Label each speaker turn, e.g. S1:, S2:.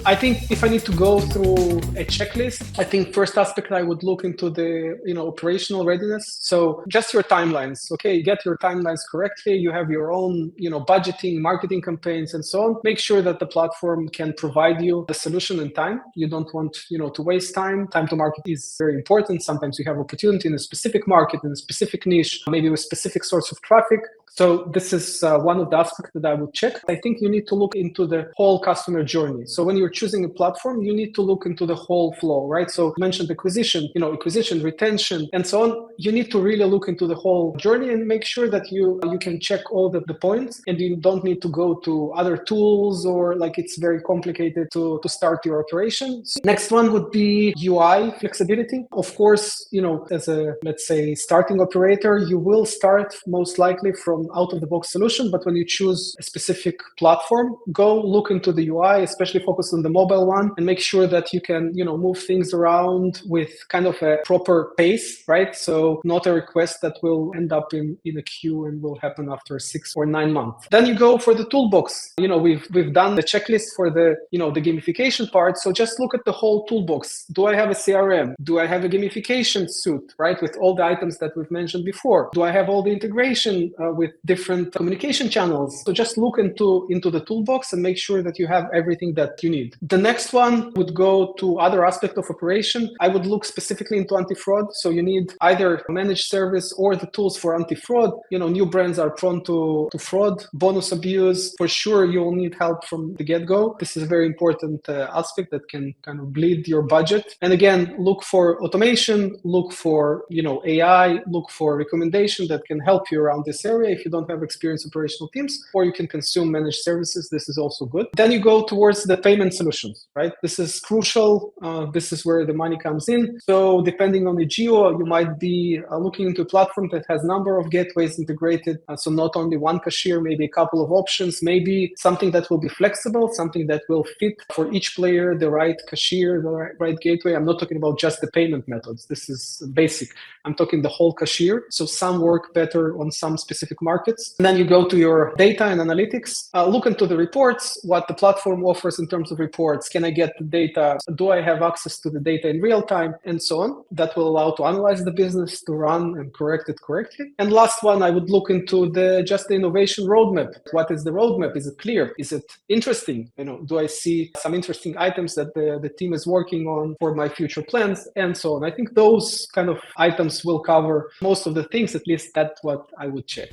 S1: I think if I need to go through a checklist, I think first aspect I would look into the operational readiness. So just your timelines. Okay, get your timelines correctly. You have your own budgeting, marketing campaigns, and so on. Make sure that the platform can provide you the solution in time. You don't want to waste time. Time to market is very important. Sometimes you have opportunity in a specific market, in a specific niche, maybe with specific source of traffic. So this is one of the aspects that I would check. I think you need to look into the whole customer journey. So when you're choosing a platform, you need to look into the whole flow, right? So you mentioned acquisition, retention, and so on. You need to really look into the whole journey and make sure that you can check all the points, and you don't need to go to other tools or it's very complicated to start your operations. Next one would be UI flexibility. Of course, as a, let's say, starting operator, you will start most likely from out-of-the-box solution, but when you choose a specific platform, go look into the UI, especially focus on the mobile one, and make sure that you can, move things around with kind of a proper pace, right? So not a request that will end up in a queue and will happen after 6 or 9 months. Then you go for the toolbox. We've done the checklist for the, the gamification part. So just look at the whole toolbox. Do I have a CRM? Do I have a gamification suite, right? With all the items that we've mentioned before. Do I have all the integration with different communication channels? So just look into the toolbox and make sure that you have everything that you need. The next one would go to other aspect of operation. I would look specifically into anti-fraud. So you need either a managed service or the tools for anti-fraud. New brands are prone to fraud, bonus abuse. For sure, you will need help from the get-go. This is a very important aspect that can kind of bleed your budget. And again, look for automation, look for, AI, look for recommendation that can help you around this area if you don't have experienced operational teams, or you can consume managed services. This is also good. Then you go towards the payment solutions, right? This is crucial. This is where the money comes in. So depending on the geo, you might be looking into a platform that has number of gateways integrated. So not only one cashier, maybe a couple of options, maybe something that will be flexible, something that will fit for each player, the right cashier, the right gateway. I'm not talking about just the payment methods. This is basic. I'm talking the whole cashier. So some work better on some specific markets. And then you go to your data and analytics. Look into the reports, what the platform offers in terms of reports. Can I get the data? Do I have access to the data in real time? And so on. That will allow to analyze the business, to run and correct it correctly. And last one, I would look into the innovation roadmap. What is the roadmap? Is it clear? Is it interesting? Do I see some interesting items that the team is working on for my future plans, and so on? I think those kind of items will cover most of the things. At least that's what I would check.